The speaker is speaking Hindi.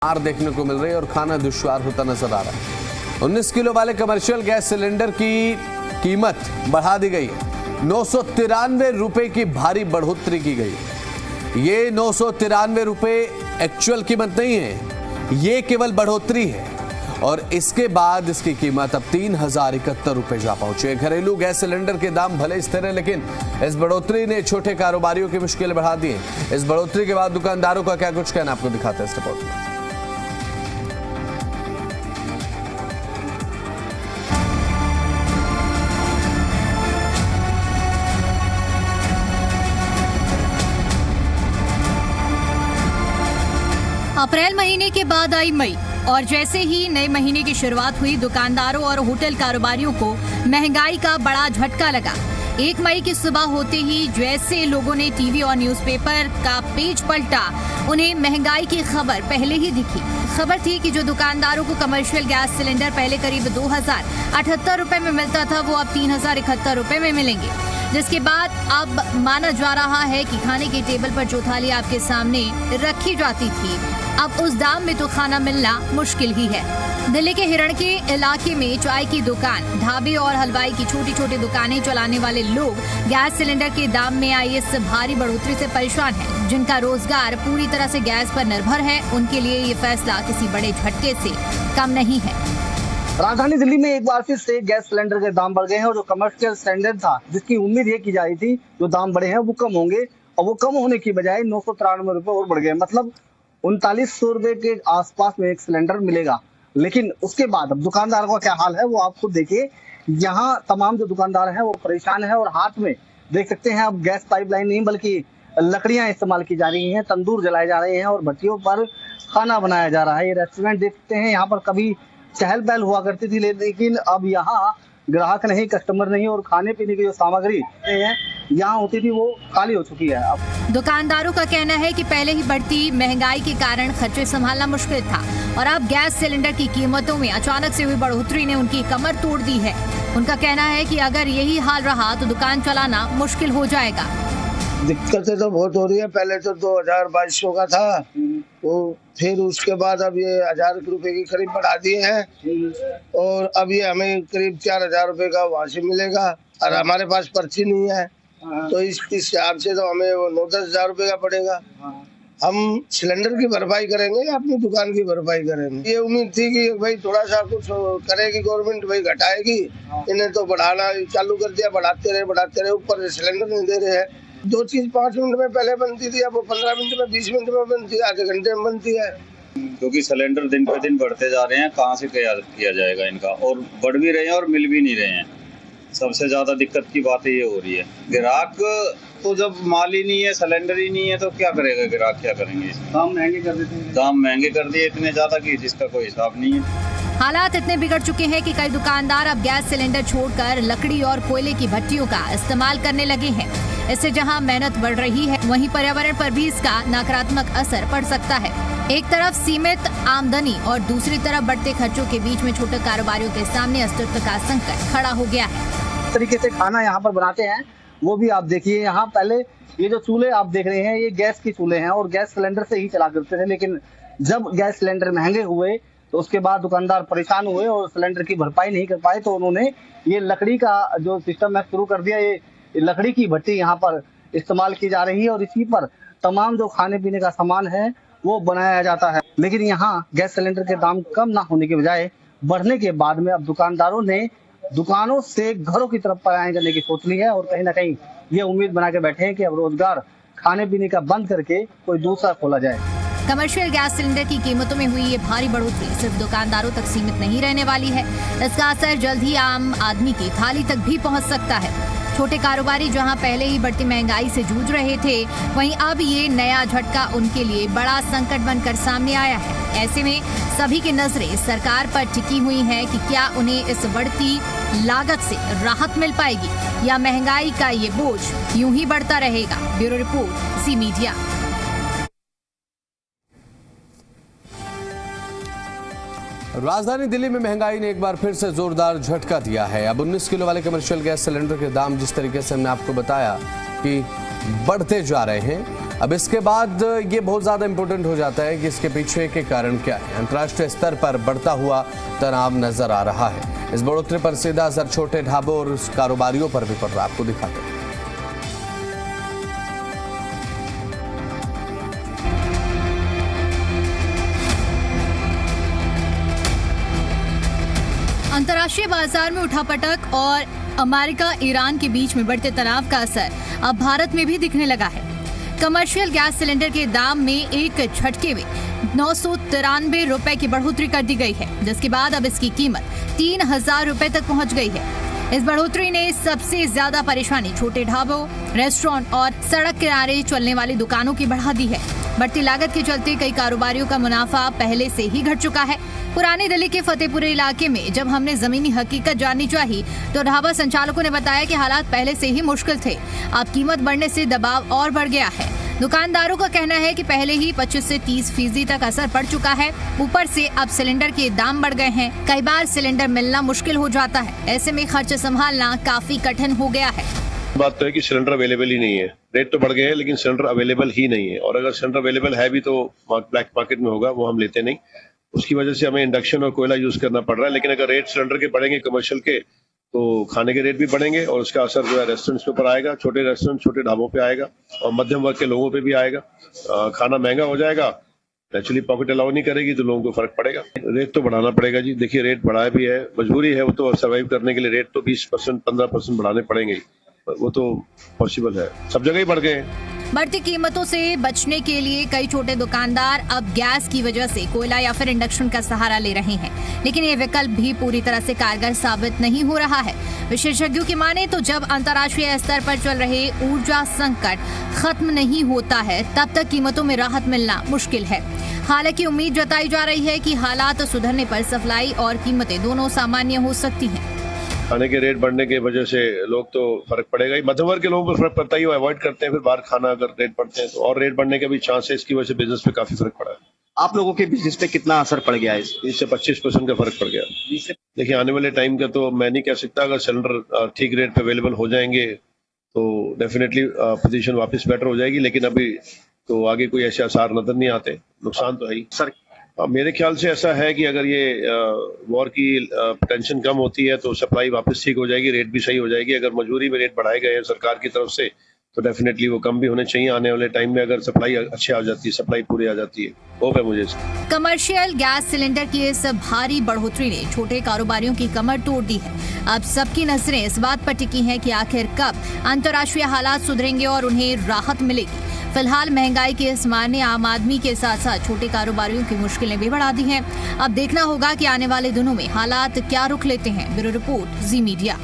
मार देखने को मिल रही है और खाना दुश्वार होता नजर आ रहा है। 19 किलो वाले कमर्शियल गैस सिलेंडर की कीमत बढ़ा दी गई है। 993 रुपए की भारी बढ़ोतरी की गई। ये 993 रुपए एक्चुअल कीमत नहीं है, ये केवल बढ़ोतरी है और इसके बाद इसकी कीमत अब 3071 रुपए जा पहुंची। घरेलू गैस सिलेंडर के दाम भले स्थिर है, लेकिन इस बढ़ोतरी ने छोटे कारोबारियों की मुश्किलें बढ़ा दी हैं। इस बढ़ोतरी के बाद दुकानदारों का क्या कुछ कहना, आपको दिखाते हैं इस रिपोर्ट में। अप्रैल महीने के बाद आई मई और जैसे ही नए महीने की शुरुआत हुई, दुकानदारों और होटल कारोबारियों को महंगाई का बड़ा झटका लगा। 1 मई की सुबह होते ही जैसे लोगों ने टीवी और न्यूज़पेपर का पेज पलटा, उन्हें महंगाई की खबर पहले ही दिखी। खबर थी कि जो दुकानदारों को कमर्शियल गैस सिलेंडर पहले करीब 2078 रुपए में मिलता था, वो अब 3071 रुपए में मिलेंगे, जिसके बाद अब माना जा रहा है कि खाने के टेबल पर जो थाली आपके सामने रखी जाती थी, अब उस दाम में तो खाना मिलना मुश्किल ही है। दिल्ली के हिरण के इलाके में चाय की दुकान, ढाबे और हलवाई की छोटी छोटी दुकानें चलाने वाले लोग गैस सिलेंडर के दाम में आई इस भारी बढ़ोतरी से परेशान हैं। जिनका रोजगार पूरी तरह से गैस पर निर्भर है, उनके लिए ये फैसला किसी बड़े झटके से कम नहीं है। राजधानी दिल्ली में एक बार फिर से गैस सिलेंडर के दाम बढ़ गए हैं और जो कमर्शियल सिलेंडर था, जिसकी उम्मीद ये की जा रही थी जो दाम बढ़े हैं वो कम होंगे, और वो कम होने की बजाय 993 रुपए और बढ़ गए। मतलब 3900 रुपए के आसपास में एक सिलेंडर मिलेगा। लेकिन उसके बाद अब दुकानदार का क्या हाल है वो आप खुद देखिए। यहाँ तमाम जो दुकानदार हैं वो परेशान है और हाथ में देख सकते हैं अब गैस पाइपलाइन नहीं बल्कि लकड़ियां इस्तेमाल की जा रही हैं, तंदूर जलाए जा रहे हैं और भट्टियों पर खाना बनाया जा रहा है। ये रेस्टोरेंट देख सकते हैं, यहाँ पर कभी चहल पहल हुआ करती थी, लेकिन अब यहाँ ग्राहक नहीं, कस्टमर नहीं, और खाने पीने की जो सामग्री है यहाँ होती थी वो खाली हो चुकी है। अब दुकानदारों का कहना है कि पहले ही बढ़ती महंगाई के कारण खर्चे संभालना मुश्किल था और अब गैस सिलेंडर की कीमतों में अचानक से हुई बढ़ोतरी ने उनकी कमर तोड़ दी है। उनका कहना है कि अगर यही हाल रहा तो दुकान चलाना मुश्किल हो जाएगा। दिक्कतें तो बहुत हो रही है। पहले तो 2200 का था, वो फिर उसके बाद अब ये 1000 रुपए की करीब बढ़ा दिए हैं और अब ये हमें करीब 4000 रुपए का वहाँ से मिलेगा और हमारे पास पर्ची नहीं है, तो इस हिसाब से तो हमें वो 9-10 हजार रुपए का पड़ेगा। हम सिलेंडर की भरपाई करेंगे या अपनी दुकान की भरपाई करेंगे? ये उम्मीद थी कि भाई थोड़ा सा कुछ करेगी गवर्नमेंट, भाई घटाएगी। इन्हें तो बढ़ाना चालू कर दिया, बढ़ाते रहे, ऊपर सिलेंडर नहीं दे रहे हैं। 2 चीज 5 मिनट में पहले बनती थी, अब वो 15 मिनट में, 20 मिनट में बनती है, आधे घंटे में बनती है। क्योंकि सिलेंडर दिन पे दिन बढ़ते जा रहे हैं, कहाँ से किया जाएगा इनका, और बढ़ भी रहे हैं और मिल भी नहीं रहे हैं। सबसे ज्यादा दिक्कत की बात ये हो रही है। ग्राहक तो जब माल ही नहीं है, सिलेंडर ही नहीं है, तो क्या करेगा ग्राहक, क्या करेंगे? दाम महंगे कर देते हैं, दाम महंगे कर दिए इतने ज्यादा कि जिसका कोई हिसाब नहीं है। हालात इतने बिगड़ चुके हैं कि कई दुकानदार अब गैस सिलेंडर छोड़कर लकड़ी और कोयले की भट्टियों का इस्तेमाल करने लगे हैं। इससे जहां मेहनत बढ़ रही है, वहीं पर्यावरण पर भी इसका नकारात्मक असर पड़ सकता है। एक तरफ सीमित आमदनी और दूसरी तरफ बढ़ते खर्चों के बीच में छोटे कारोबारियों के सामने अस्तित्व का संकट खड़ा हो गया है। इस तरीके से खाना यहाँ पर बनाते हैं वो भी आप देखिए। यहाँ पहले ये जो चूल्हे आप देख रहे हैं ये गैस के चूल्हे हैं और गैस सिलेंडर से ही चला करते थे, लेकिन जब गैस सिलेंडर महंगे हुए तो उसके बाद दुकानदार परेशान हुए और सिलेंडर की भरपाई नहीं कर पाए, तो उन्होंने ये लकड़ी का जो सिस्टम है शुरू कर दिया। ये लकड़ी की भट्टी यहाँ पर इस्तेमाल की जा रही है और इसी पर तमाम जो खाने पीने का सामान है वो बनाया जाता है। लेकिन यहाँ गैस सिलेंडर के दाम कम ना होने के बजाय बढ़ने के बाद में अब दुकानदारों ने दुकानों से घरों की तरफ पलायन करने की सोच ली है और कहीं ना कहीं ये उम्मीद बना के बैठे हैं कि अब रोजगार खाने पीने का बंद करके कोई दूसरा खोला जाए। कमर्शियल गैस सिलेंडर की कीमतों में हुई ये भारी बढ़ोतरी सिर्फ दुकानदारों तक सीमित नहीं रहने वाली है। इसका असर जल्द ही आम आदमी की थाली तक भी पहुंच सकता है। छोटे कारोबारी जहां पहले ही बढ़ती महंगाई से जूझ रहे थे, वहीं अब ये नया झटका उनके लिए बड़ा संकट बनकर सामने आया है। ऐसे में सभी की नजरें सरकार पर टिकी हुई हैं कि क्या उन्हें इस बढ़ती लागत से राहत मिल पाएगी या महंगाई का ये बोझ यूं ही बढ़ता रहेगा। Bureau report, C media. राजधानी दिल्ली में महंगाई ने एक बार फिर से जोरदार झटका दिया है। अब 19 किलो वाले कमर्शियल गैस सिलेंडर के दाम जिस तरीके से हमने आपको बताया कि बढ़ते जा रहे हैं, अब इसके बाद ये बहुत ज़्यादा इंपॉर्टेंट हो जाता है कि इसके पीछे के कारण क्या है। अंतर्राष्ट्रीय स्तर पर बढ़ता हुआ तनाव नजर आ रहा है। इस बढ़ोतरी पर सीधा असर छोटे ढाबों और कारोबारियों पर भी पड़ रहा है। आपको दिखाते हैं। अंतर्राष्ट्रीय बाजार में उठापटक और अमेरिका ईरान के बीच में बढ़ते तनाव का असर अब भारत में भी दिखने लगा है। कमर्शियल गैस सिलेंडर के दाम में एक झटके में 993 रुपए की बढ़ोतरी कर दी गई है, जिसके बाद अब इसकी कीमत 3000 रुपए तक पहुंच गई है। इस बढ़ोतरी ने सबसे ज्यादा परेशानी छोटे ढाबों, रेस्टोरेंट और सड़क किनारे चलने वाली दुकानों की बढ़ा दी है। बढ़ती लागत के चलते कई कारोबारियों का मुनाफा पहले से ही घट चुका है। पुरानी दिल्ली के फतेहपुर इलाके में जब हमने जमीनी हकीकत जाननी चाही तो ढाबा संचालकों ने बताया कि हालात पहले से ही मुश्किल थे। अब कीमत बढ़ने से दबाव और बढ़ गया है। दुकानदारों का कहना है कि पहले ही 25 से 30% तक असर पड़ चुका है। ऊपर से अब सिलेंडर के दाम बढ़ गए हैं। कई बार सिलेंडर मिलना मुश्किल हो जाता है। ऐसे में खर्च संभालना काफी कठिन हो गया है। बात तो है कि सिलेंडर अवेलेबल ही नहीं है। रेट तो बढ़ गए हैं लेकिन सिलेंडर अवेलेबल ही नहीं है, और अगर सिलेंडर अवेलेबल है भी तो ब्लैक मार्केट में होगा, वो हम लेते नहीं। उसकी वजह से हमें इंडक्शन और कोयला यूज करना पड़ रहा है। लेकिन अगर रेट सिलेंडर के बढ़ेंगे कमर्शियल के, तो खाने के रेट भी बढ़ेंगे और उसका असर जो है रेस्टोरेंट्स के ऊपर आएगा, छोटे रेस्टोरेंट छोटे ढाबों पे आएगा और मध्यम वर्ग के लोगों पे भी आएगा। खाना महंगा हो जाएगा, एक्चुअली पॉकेट अलाउ नहीं करेगी तो लोगों को फर्क पड़ेगा। रेट तो बढ़ाना पड़ेगा जी। देखिए रेट बढ़ाया भी है, मजबूरी है, वो तो सर्वाइव करने के लिए रेट तो 20% 15% बढ़ाने पड़ेंगे, वो तो पॉसिबल है। सब जगह ही बढ़ गए हैं। बढ़ती कीमतों से बचने के लिए कई छोटे दुकानदार अब गैस की वजह से कोयला या फिर इंडक्शन का सहारा ले रहे हैं, लेकिन ये विकल्प भी पूरी तरह से कारगर साबित नहीं हो रहा है। विशेषज्ञों की माने तो जब अंतर्राष्ट्रीय स्तर पर चल रहे ऊर्जा संकट खत्म नहीं होता है तब तक कीमतों में राहत मिलना मुश्किल है। हालांकि उम्मीद जताई जा रही है कि हालात सुधरने पर सप्लाई और कीमतें दोनों सामान्य हो सकती हैं। खाने के रेट बढ़ने की वजह से लोग तो फर्क पड़ेगा ही, मध्यम वर्ग के लोगों को फर्क पड़ता ही, वो अवॉइड करते हैं फिर बाहर खाना। अगर रेट बढ़ते हैं तो और रेट बढ़ने का भी चांस है। इसकी वजह से बिजनेस पे काफी फर्क पड़ा है। आप लोगों के बिजनेस पे कितना असर पड़ गया है? 20 से 25% का फर्क पड़ गया। देखिए आने वाले टाइम का तो मैं नहीं कह सकता। अगर सिलेंडर ठीक रेट पे अवेलेबल हो जाएंगे तो डेफिनेटटली पोजीशन वापस बेटर हो जाएगी, लेकिन अभी तो आगे कोई ऐसे आसार नजर नहीं आते। नुकसान तो है ही सर। मेरे ख्याल से ऐसा है कि अगर ये वॉर की टेंशन कम होती है तो सप्लाई वापस ठीक हो जाएगी, रेट भी सही हो जाएगी। अगर मजबूरी में रेट बढ़ाए गए हैं सरकार की तरफ से तो डेफिनेटली वो कम भी होने चाहिए आने वाले टाइम में, अगर सप्लाई अच्छी आ जाती है, सप्लाई पूरी आ जाती है। होप है मुझे। कमर्शियल गैस सिलेंडर की इस भारी बढ़ोतरी ने छोटे कारोबारियों की कमर तोड़ दी है। अब सबकी नजरें इस बात पर टिकी हैं कि आखिर कब अंतर्राष्ट्रीय हालात सुधरेंगे और उन्हें राहत मिलेगी। फिलहाल महंगाई के इस मार ने आम आदमी के साथ साथ छोटे कारोबारियों की मुश्किलें भी बढ़ा दी हैं। अब देखना होगा कि आने वाले दिनों में हालात क्या रुख लेते हैं। ब्यूरो रिपोर्ट, जी मीडिया।